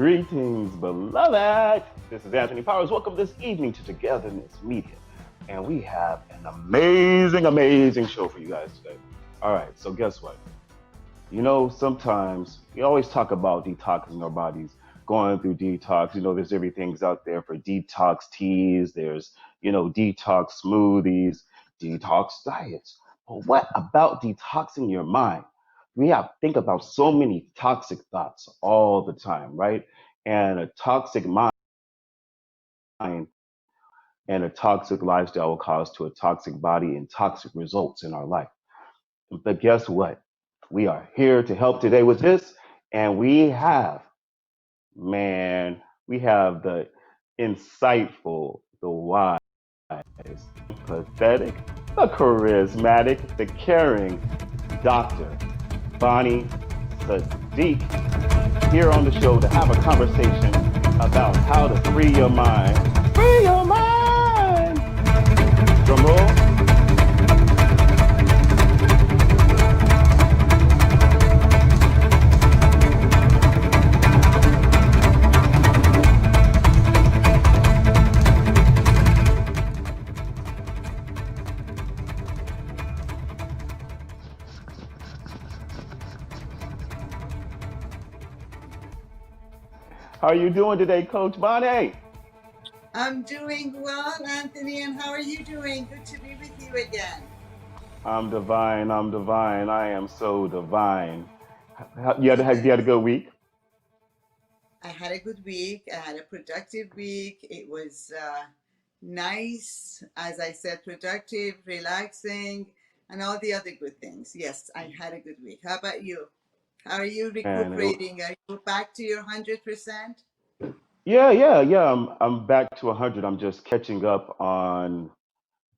Greetings, beloved. This is Anthony Powers. Welcome this evening to Togetherness Media. And we have an amazing show for you guys today. All right, so guess what? Sometimes we always talk about detoxing our bodies, going through detox. There's everything's out there for detox teas, there's, detox smoothies, detox diets. But what about detoxing your mind? We have think about so many toxic thoughts all the time, right? And a toxic mind and a toxic lifestyle will cause to a toxic body and toxic results in our life. But guess what? We are here to help today with this, and we have the insightful, the wise, pathetic, the charismatic, the caring Dr. Bonnie Sadigh here on the show to have a conversation about how to free your mind. Free your mind! Drum roll. How are you doing today, Coach Bonnie? I'm doing well, Anthony, and how are you doing? Good to be with you again. I'm divine. I am so divine. You had a good week? I had a good week. I had a productive week. It was nice, as I said, productive, relaxing, and all the other good things. Yes, I had a good week. How about you? How are you And recuperating? Are you back to your 100%? yeah. I'm back to 100. I'm just trying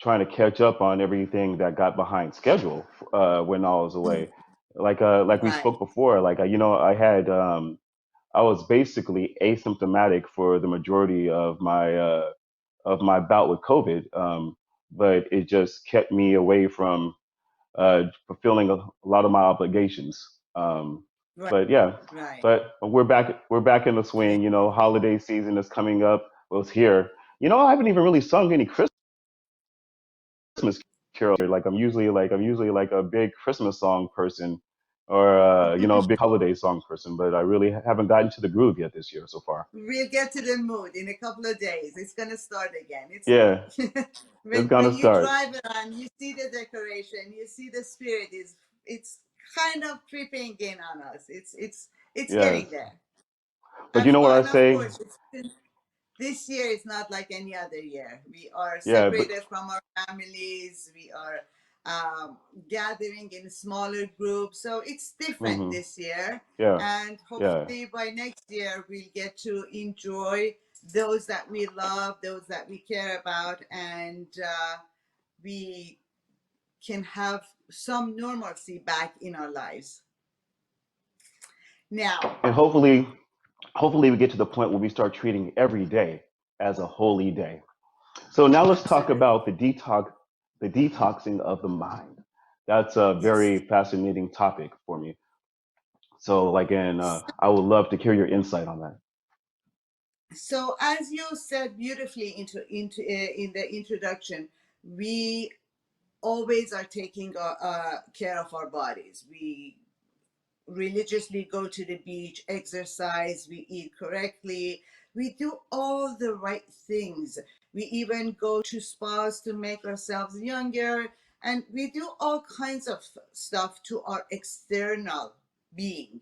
to catch up on everything that got behind schedule when I was away. Like we Right. spoke before, I was basically asymptomatic for the majority of my bout with COVID, but it just kept me away from fulfilling a lot of my obligations. Right. But yeah, Right. but we're back in the swing. Holiday season is coming up. Well, it's here. I haven't even really sung any Christmas carol. Like I'm usually a big Christmas song person, or a big holiday song person. But I really haven't gotten to the groove yet this year so far. We'll get to the mood in a couple of days. It's gonna start again. Yeah, it's When gonna you start. drive around, you see the decoration, you see the spirit is it's kind of creeping in on us. It's Yes, getting there. but you know what I And of say? course, this year is not like any other year. We are Yeah, but separated from our families. We are gathering in smaller groups. So it's different hmm this year. yeah, And yeah. hopefully by next year, we'll get to enjoy those that we love, those that we care about, and we can have some normalcy back in our lives. Now, And hopefully we get to the point where we start treating every day as a holy day. So now let's talk absolutely. about the detoxing of the mind. That's a Yes. very fascinating topic for me. So, I would love to hear your insight on that. So, as you said beautifully in the introduction, we always are taking care of our bodies. We religiously go to the beach, exercise, we eat correctly, we do all the right things. We even go to spas to make ourselves younger, and we do all kinds of stuff to our external being.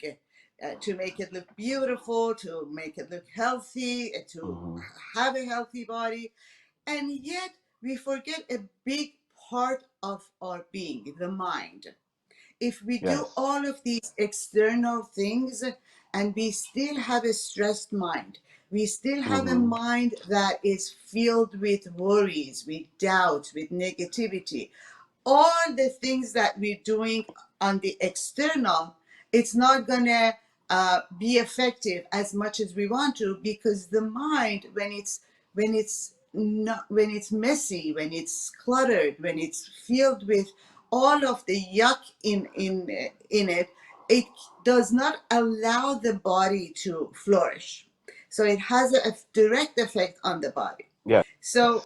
To make it look beautiful, to make it look healthy, to hmm have a healthy body. And yet, we forget a big part of our being, the mind. If we do Yes. all of these external things and we still have a stressed mind, we still have a hmm mind that is filled with worries, with doubts, with negativity, all the things that we're doing on the external, it's not gonna be effective as much as we want to, because the mind, when it's messy, when it's cluttered, when it's filled with all of the yuck in it, it does not allow the body to flourish. So it has a direct effect on the body. Yeah. So,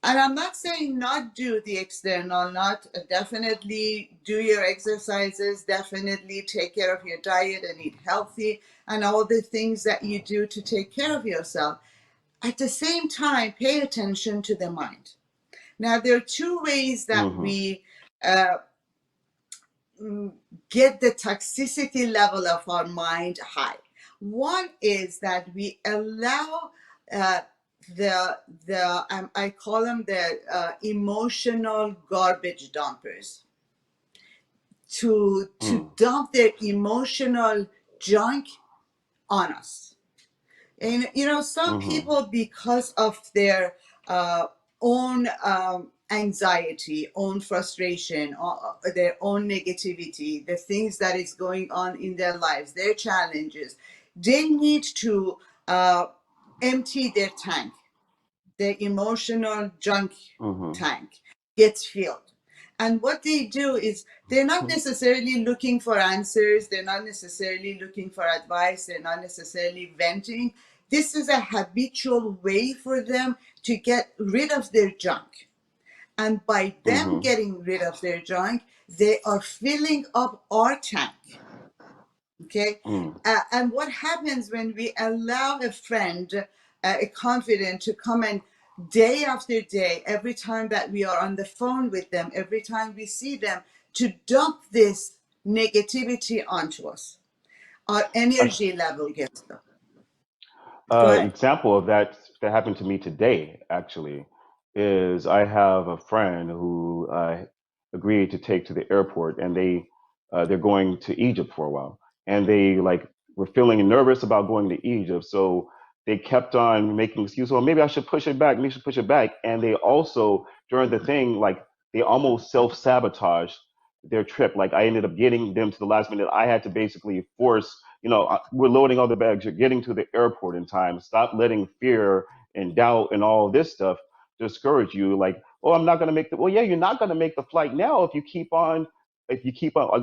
and I'm not saying not do the external, not definitely do your exercises, definitely take care of your diet and eat healthy and all the things that you do to take care of yourself. At the same time, pay attention to the mind. Now, there are two ways that Mm-hmm. we uh, get the toxicity level of our mind high. One is that we allow uh, I call them the emotional garbage dumpers to Mm. dump their emotional junk on us. And some Mm-hmm. people, because of their own anxiety, own frustration, their own negativity, the things that is going on in their lives, their challenges, they need to empty their tank. Their emotional junk Mm-hmm. tank gets filled. And what they do is they're not necessarily looking for answers, they're not necessarily looking for advice, they're not necessarily venting. This is a habitual way for them to get rid of their junk. And by them Mm-hmm. getting rid of their junk, they are filling up our tank. Okay. Mm. And what happens when we allow a friend, a confidant, to come and day after day, every time that we are on the phone with them, every time we see them, to dump this negativity onto us, our energy level gets low. Go ahead. Example of that happened to me today actually is I have a friend who agreed to take to the airport, and they're going to Egypt for a while, and they like were feeling nervous about going to Egypt, so they kept on making excuses. Well, maybe I should push it back. Maybe I should push it back. And they also during the thing like they almost self sabotaged their trip. Like I ended up getting them to the last minute. I had to basically force, we're loading all the bags. You're getting to the airport in time. Stop letting fear and doubt and all this stuff discourage you. Like, oh, I'm not going to make the, well, yeah, you're not going to make the flight now if you keep on, like,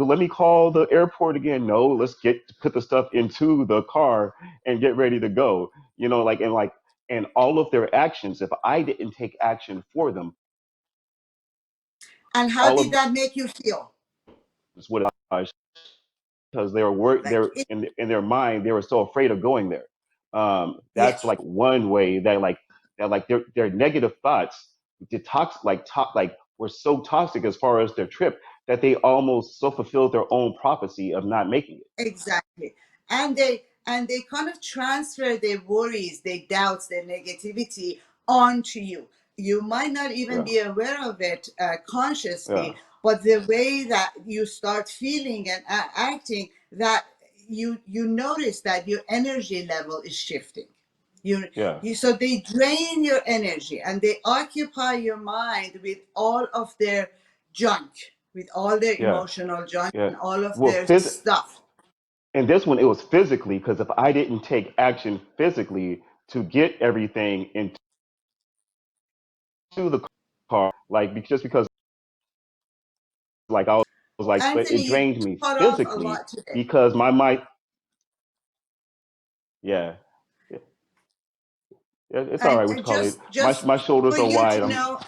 let me call the airport again. No, let's put the stuff into the car and get ready to go. And all of their actions, if I didn't take action for them, And how all did of that make you feel? this would have, because they were work Like, they're in their mind they were so afraid of going there. That's yes, like one way that their negative thoughts detox like were so toxic as far as their trip that they almost so fulfilled their own prophecy of not making it. exactly. And they kind of transfer their worries, their doubts, their negativity onto you. You might not even Yeah, be aware of it yeah, consciously, but the way that you start feeling and acting, that you notice that your energy level is shifting. you yeah, so they drain your energy and they occupy your mind with all of their junk, with all their yeah, emotional junk yeah. and all of Well, their stuff. and this one it was physically, because if I didn't take action physically to get everything into the car, like just because like I was like, but Anthony, it you drained me cut off a physically lot today. because my mind, yeah, yeah, it's all And right. What you call it? just My for shoulders are you wide. to know,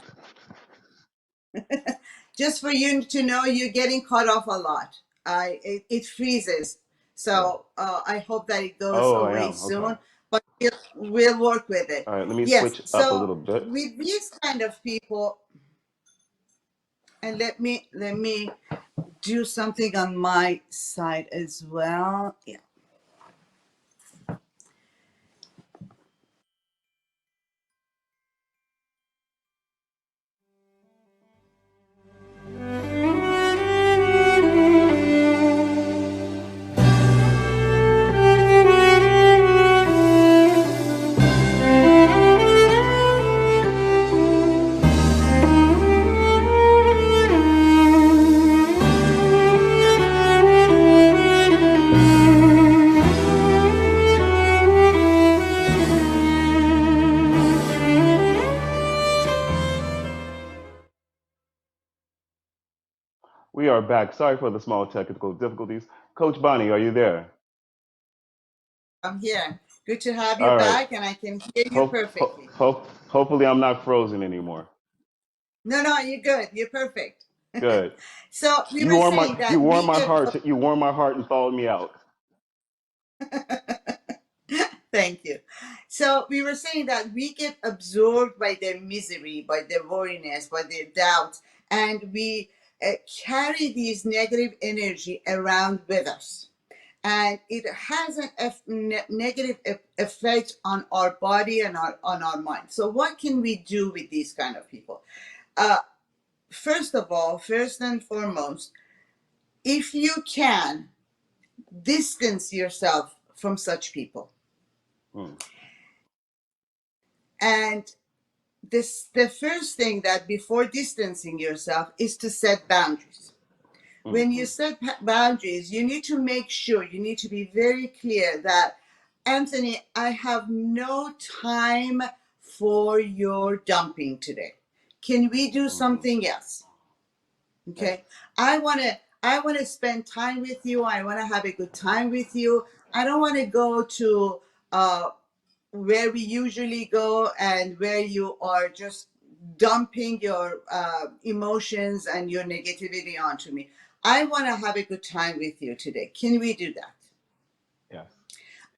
just for you to know, you're getting cut off a lot. It freezes. Yeah. So I hope that it goes Oh, I away am. Okay. soon, but we'll work with it. All right. Let me Yes. switch up a So little bit. with these kind of people, and let me do something on my side as well. Yeah. We are back. Sorry for the small technical difficulties. Coach Bonnie, are you there? I'm here. Good to have you All right. back, and I can hear you perfectly. Hopefully I'm not frozen anymore. No, no, you're good. You're perfect. Good. So we were saying You that warm we my get. heart. You warm my heart and followed me out. Thank you. So we were saying that we get absorbed by their misery, by their worriness, by their doubts, and we carry these negative energy around with us. And it has an negative effect on our body and on our mind. So what can we do with these kind of people? Uh, First of all, first and foremost, if you can, distance yourself from such people. Mm, And the first thing that before distancing yourself is to set boundaries. When you mm-hmm. set boundaries, you need to make sure, you need to be very clear that, Anthony, I have no time for your dumping today. Can we do Mm-hmm. something else? Yes. Okay. I want to spend time with you. I want to have a good time with you. I don't want to go to where we usually go and where you are just dumping your emotions and your negativity onto me. I want to have a good time with you today. Can we do that? Yes.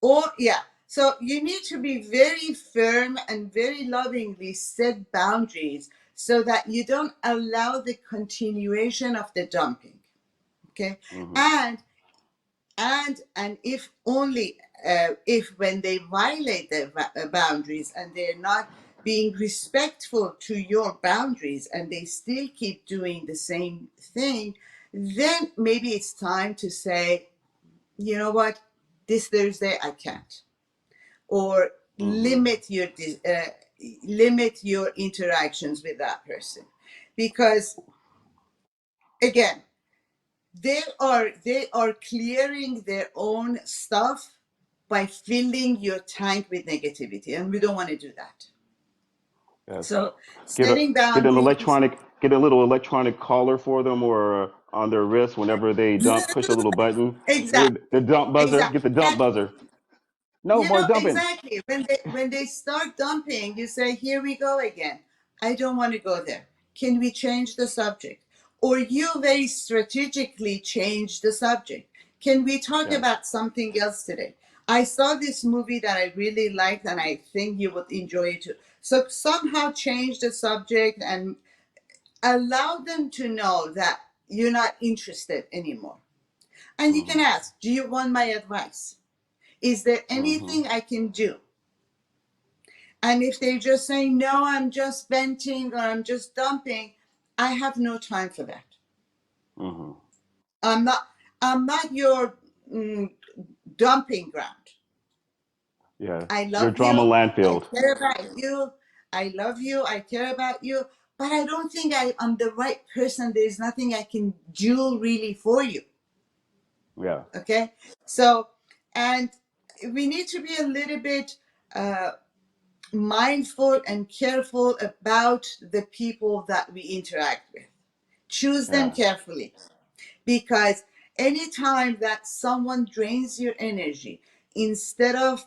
Or, yeah. So you need to be very firm and very lovingly set boundaries so that you don't allow the continuation of the dumping. Okay. Mm-hmm. And if only if when they violate their boundaries and they're not being respectful to your boundaries and they still keep doing the same thing, then maybe it's time to say, you know what, this Thursday I can't. Or Mm-hmm. limit your interactions with that person, because again, they are clearing their own stuff by filling your tank with negativity, and we don't want to do that. Yes. So setting Get an boundaries. electronic get a little electronic collar for them or on their wrist whenever they dump. Push a little button. Exactly. The dump buzzer. Get the Exactly. dump And buzzer. No more dumping. exactly. When they start dumping, you say, "Here we go again. I don't want to go there. Can we change the subject?" Or you very strategically change the subject. Can we talk Yes. about something else today? I saw this movie that I really liked, and I think you would enjoy it too. So somehow change the subject and allow them to know that you're not interested anymore. And you can Mm-hmm. ask, "Do you want my advice? Is there Mm-hmm. anything I can do?" And if they just say, "No, I'm just venting or I'm just dumping," I have no time for that. Mm-hmm. I'm not I'm not your mm, dumping ground. Yes. I Your love drama you. I landfill. care about you. I love you. I care about you. But I don't think I'm the right person. There's nothing I can do really for you. Yeah. Okay? So, and we need to be a little bit uh, mindful and careful about the people that we interact with. Choose them Yeah. carefully, because anytime that someone drains your energy, instead of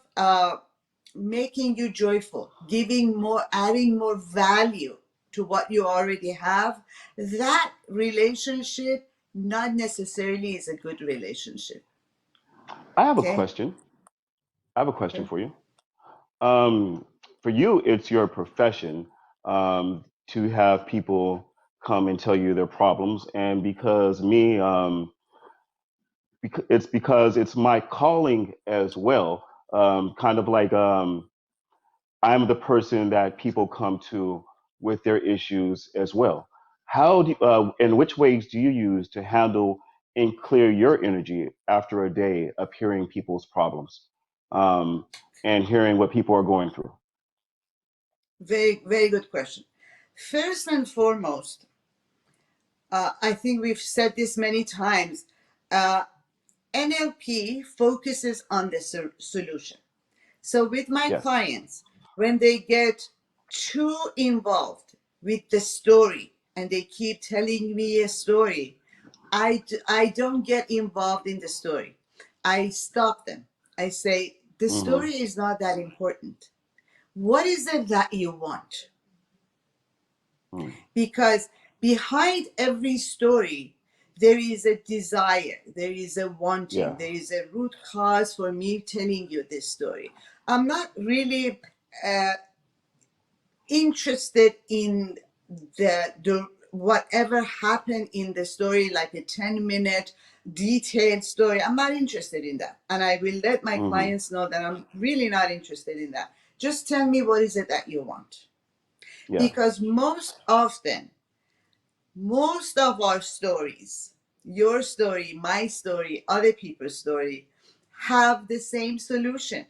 making you joyful, giving more, adding more value to what you already have, that relationship not necessarily is a good relationship. I have a Okay. question. I have a question for you. Um, for you, it's your profession to have people come and tell you their problems, and because me, it's because it's my calling as well. Kind of like I'm the person that people come to with their issues as well. In which ways do you use to handle and clear your energy after a day of hearing people's problems um, and hearing what people are going through? Very, very good question. First and foremost, I think we've said this many times. Uh, NLP focuses on the solution. So with my Yes. clients, when they get too involved with the story and they keep telling me a story, I don't get involved in the story. I stop them. I say, The Mm-hmm. story is not that important. What is it that you want? Mm. Because behind every story, there is a desire, there is a wanting, Yeah. there is a root cause for me telling you this story. I'm not really uh, interested in the whatever happened in the story, like a 10-minute detailed story. I'm not interested in that, and I will let my Mm-hmm. clients know that I'm really not interested in that. Just tell me what is it that you want, Yeah. because most often, most of our stories, your story, my story, other people's story, have the same solution.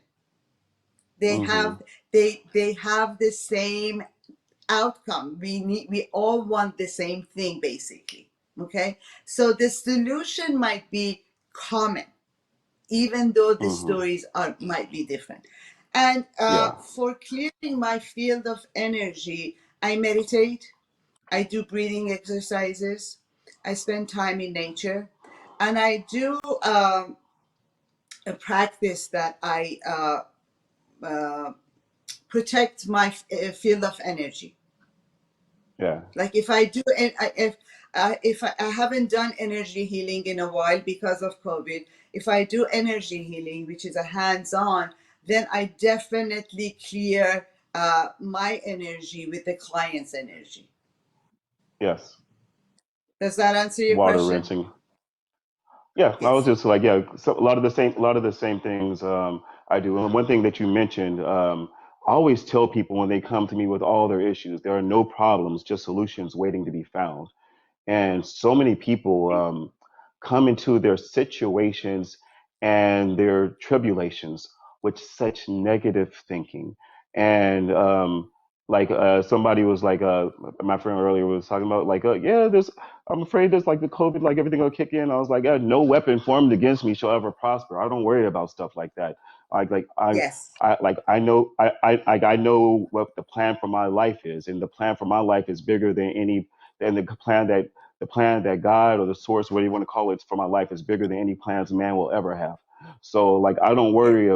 They Mm-hmm. have they have the same outcome. We all want the same thing, basically. Okay, so the solution might be common, even though the Mm-hmm. stories are might be different. And Yeah. for clearing my field of energy, I meditate, I do breathing exercises, I spend time in nature, and I do a practice that I protect my field of energy. Yeah. Like if I do, if I haven't done energy healing in a while because of COVID, if I do energy healing, which is a hands-on, then I definitely clear my energy with the client's energy. Yes. Does that answer your Water question? rinsing. Yeah, I was Yes. just like, yeah, so a lot of the same things I do. And one thing that you mentioned, I always tell people when they come to me with all their issues, there are no problems, just solutions waiting to be found. And so many people come into their situations and their tribulations with such negative thinking. And somebody was like, my friend earlier was talking about, like, yeah, I'm afraid there's like the COVID, like everything will kick in. I was like, no weapon formed against me shall ever prosper. I don't worry about stuff like that. Like Yes. I know I know what the plan for my life is, and the plan for my life is bigger than any than the plan that God or the source, whatever you want to call it, for my life is bigger than any plans man will ever have. So like Yeah. I don't worry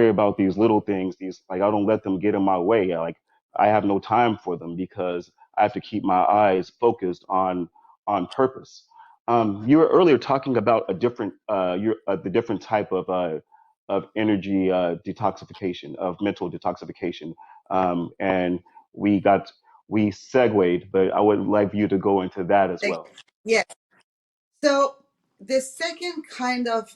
about these little things. These like I don't let them get in my way. Like I have no time for them because I have to keep my eyes focused on purpose. You were earlier talking about a different the different type of energy detoxification, of mental detoxification, and we got we segued, but I would like you to go into that as Like, well. yeah. So the second kind of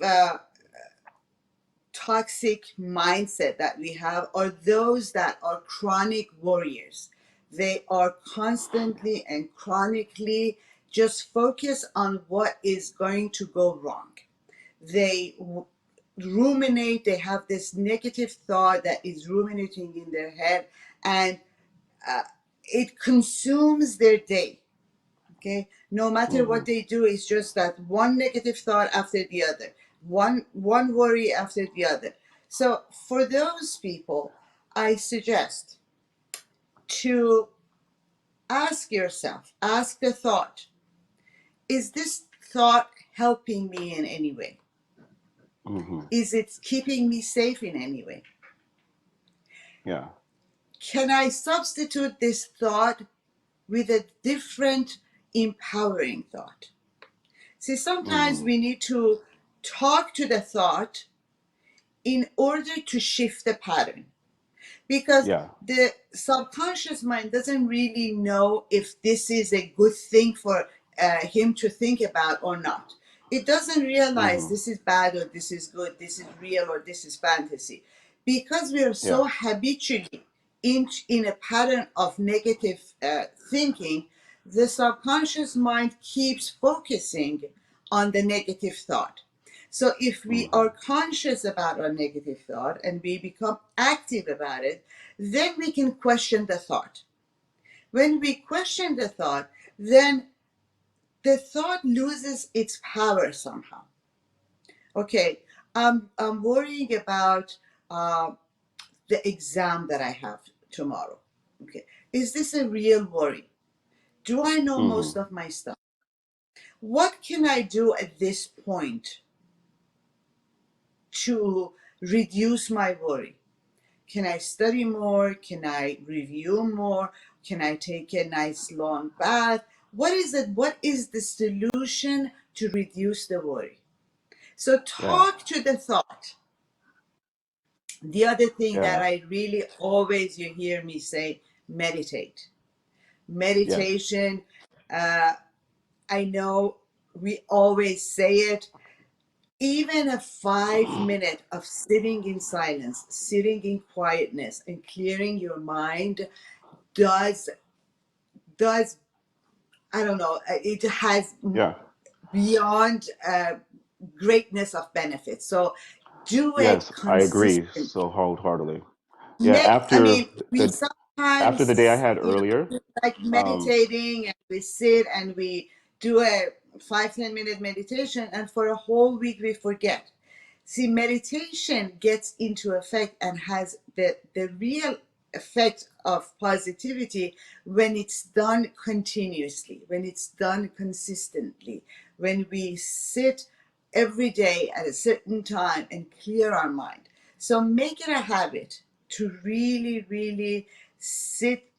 toxic mindset that we have are those that are chronic warriors. They are constantly and chronically just focus on what is going to go wrong. They ruminate, they have this negative thought that is ruminating in their head, and uh, it consumes their day. Okay, no matter Hmm. what they do, it's just that one negative thought after the other, one worry after the other. So for those people, I suggest to ask yourself, ask the thought, is this thought helping me in any way? Hmm. Is it keeping me safe in any way? Yeah. Can I substitute this thought with a different empowering thought? See, sometimes Hmm. we need to talk to the thought in order to shift the pattern, because Yeah. the subconscious mind doesn't really know if this is a good thing for him to think about or not. It doesn't realize Hmm. this is bad or this is good, this is real or this is fantasy, because we are Yeah. so habitually in a pattern of negative thinking. The subconscious mind keeps focusing on the negative thought. So if we Hmm. are conscious about our negative thought and we become active about it, then we can question the thought. When we question the thought, then the thought loses its power somehow. Okay, I'm worrying about uh, the exam that I have tomorrow. Okay, is this a real worry? Do I know Hmm. most of my stuff? What can I do at this point to reduce my worry? Can I study more? Can I review more? Can I take a nice long bath? What is it? What is the solution to reduce the worry? So Yeah. talk to the thought. The other thing that Yeah. I really always, you hear me say, meditate. Yes. Meditation, I know we always say it. Even a 5 minute of sitting in silence, sitting in quietness, and clearing your mind does does I don't know. It has Yeah. beyond greatness of benefits. So do it Yes, I agree consistently. so wholeheartedly. Yeah, I mean, we after the day I sometimes, had earlier, like um, meditating, and we sit and we do a 5-10 minute meditation, and for a whole week we forget. See, meditation gets into effect and has the real effect of positivity when it's done continuously, when it's done consistently, when we sit every day at a certain time and clear our mind. So make it a habit to really, really sit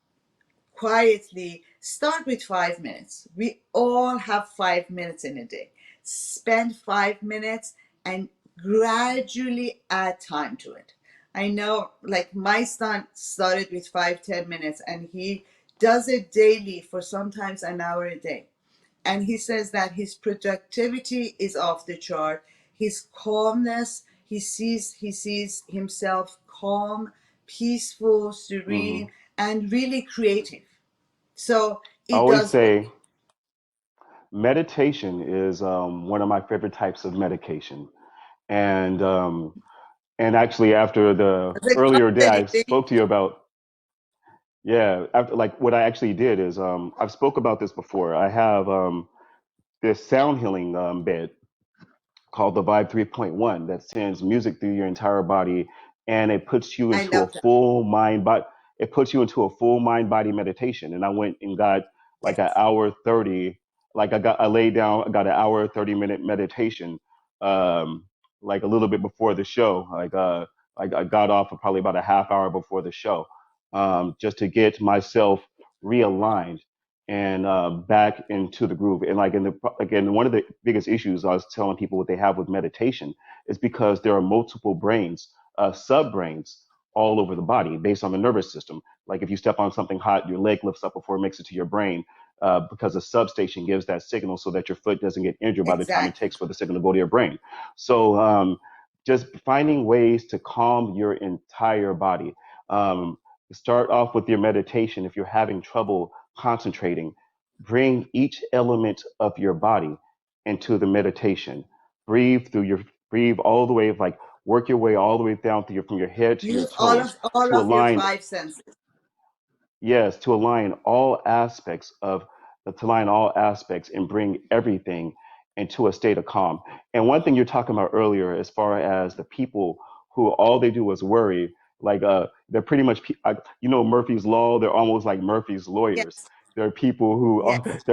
quietly. Start with 5 minutes. We all have 5 minutes in a day. Spend 5 minutes and gradually add time to it. I know, like, my son started with 5-10 minutes, and he does it daily for sometimes an hour a day. And he says that his productivity is off the chart. His calmness, he sees himself calm, peaceful, mhm. serene, and really creative. So I it always does work. say meditation is one of my favorite types of medication. And actually, after the As a earlier day I comedy, spoke to you about, yeah, after like what I actually did is I've spoke about this before. I have this sound healing bed called the Vibe 3.1 that sends music through your entire body, and it puts you I into a love that. full mind body. It puts you into a full mind body meditation. And I went and got like an Yes. hour 30. Like I laid down, I got an hour 30-minute meditation, um, like a little bit before the show. Like I got off for probably about a half hour before the show, just to get myself realigned and back into the groove. And like in the again, one of the biggest issues I was telling people what they have with meditation is because there are multiple brains, sub brains all over the body based on the nervous system. Like if you step on something hot, your leg lifts up before it makes it to your brain. Because the substation gives that signal so that your foot doesn't get injured by the time it Exactly. takes for the signal to go to your brain. So just finding ways to calm your entire body. Um, Start off with your meditation if you're having trouble concentrating. Bring each element of your body into the meditation. Breathe through your breathe all the way, like work your way all the way down through your from your head to your Use all toes of all to of your align, five senses. yes, to align all aspects of to align all aspects and bring everything into a state of calm. And one thing you're talking about earlier, as far as the people who all they do is worry, like they're pretty much Murphy's law. They're almost like Murphy's lawyers. Yes. Yes. There are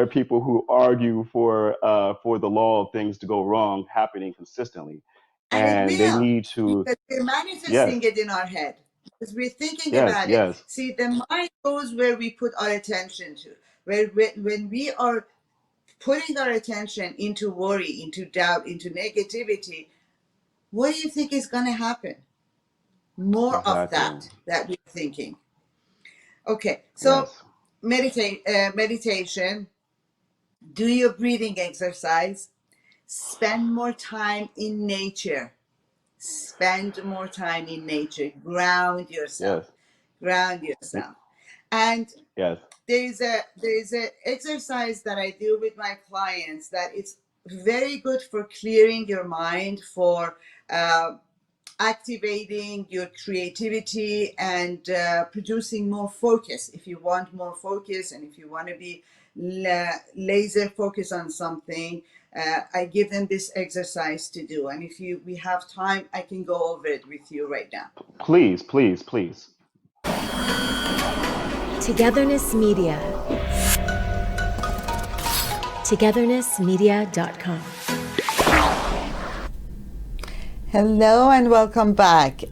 people who argue for the law of things to go wrong happening consistently, And it and they will, need to, because we're yes, manifesting it in our head, because we're thinking yes, about it. yes, See, the mind goes where we put our attention to. Where when we are putting our attention into worry, into doubt, into negativity, what do you think is going to happen? More of exactly, that we're thinking. Okay, so yes. meditation, do your breathing exercise, spend more time in nature. Spend more time in nature. Ground yourself. Yes. Ground yourself. And Yes. there's a exercise that I do with my clients that it's very good for clearing your mind, for uh, activating your creativity, and producing more focus. If you want more focus, and if you want to be laser focused on something, I give them this exercise to do. And if we have time, I can go over it with you right now. Please, please, please. Togetherness Media. Togethernessmedia.com. Hello and welcome back.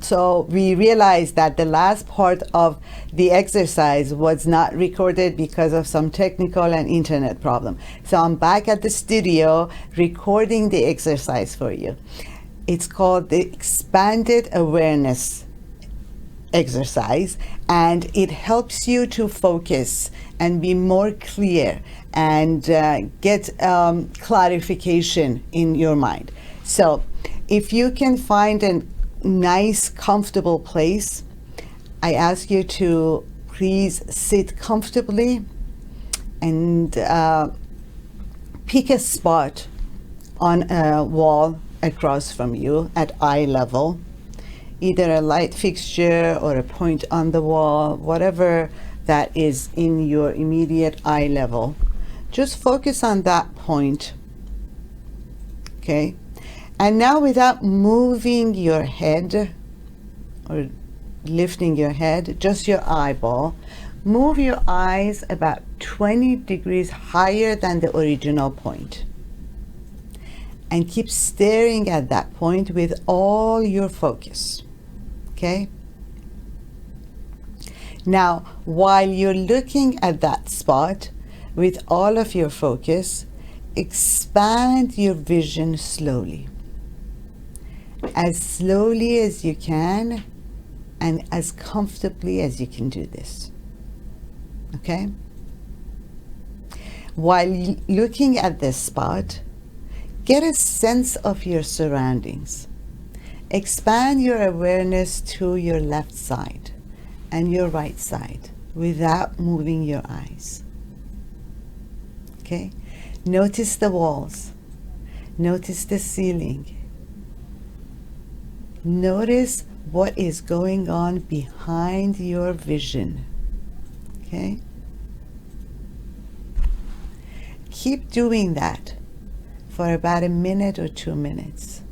So we realized that the last part of the exercise was not recorded because of some technical and internet problem. So I'm back at the studio recording the exercise for you. It's called the Expanded Awareness exercise, and it helps you to focus and be more clear and get clarification in your mind. So if you can find a nice comfortable place, I ask you to please sit comfortably and pick a spot on a wall across from you at eye level, either a light fixture or a point on the wall, whatever that is in your immediate eye level. Just focus on that point, okay? And now, without moving your head or lifting your head, just your eyeball, move your eyes about 20 degrees higher than the original point. And keep staring at that point with all your focus. Okay? Now, while you're looking at that spot with all of your focus, expand your vision slowly. As slowly as you can and as comfortably as you can do this. Okay? While looking at this spot, get a sense of your surroundings. Expand your awareness to your left side and your right side without moving your eyes. Okay? Notice the walls. Notice the ceiling. Notice what is going on behind your vision. Okay? Keep doing that for about a minute or 2 minutes.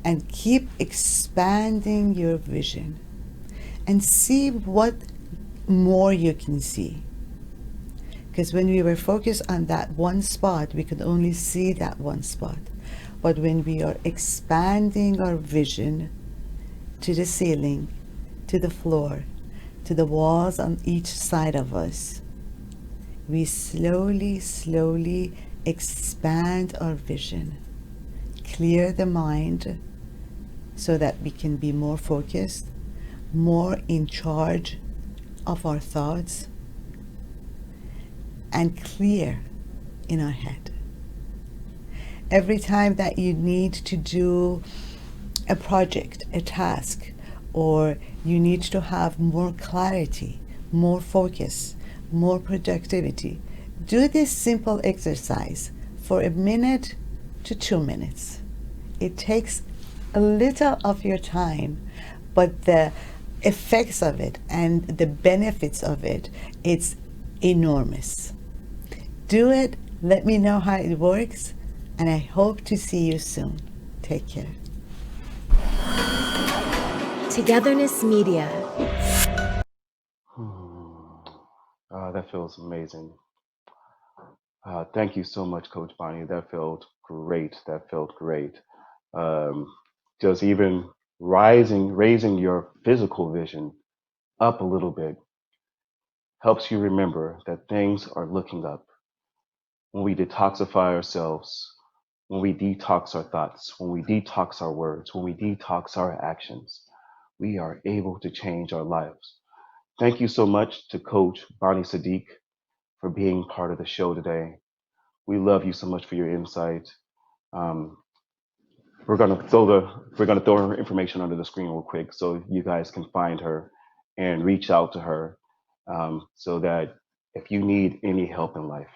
And keep expanding your vision. And see what more you can see. Because when we were focused on that one spot, we could only see that one spot. But when we are expanding our vision to the ceiling, to the floor, to the walls on each side of us, we slowly, slowly expand our vision, clear the mind so that we can be more focused, more in charge of our thoughts, and clear in our head. Every time that you need to do a project, a task, or you need to have more clarity, more focus, more productivity, do this simple exercise for a minute to 2 minutes. It takes a little of your time, but the effects of it and the benefits of it, it's enormous. Do it, let me know how it works, and I hope to see you soon. Take care. Togetherness Media. That feels amazing. Thank you so much, Coach Bonnie. That felt great. That felt great. Just even raising your physical vision up a little bit helps you remember that things are looking up. When we detoxify ourselves, when we detox our thoughts, when we detox our words, when we detox our actions, we are able to change our lives. Thank you so much to Coach Bonnie Sadigh for being part of the show today. We love you so much for your insight. Um, we're gonna throw her information under the screen real quick so you guys can find her and reach out to her, so that if you need any help in life,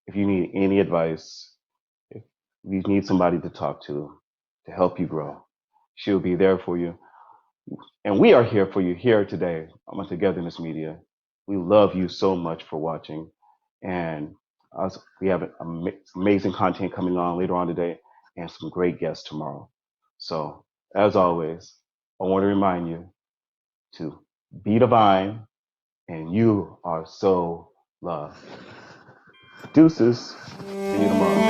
if you need any advice, if you need somebody to talk to help you grow, she'll be there for you. And we are here for you here today on Togetherness Media. We love you so much for watching. And we have amazing content coming on later on today and some great guests tomorrow. So, as always, I want to remind you to be divine, and you are so loved. Deuces. See you tomorrow.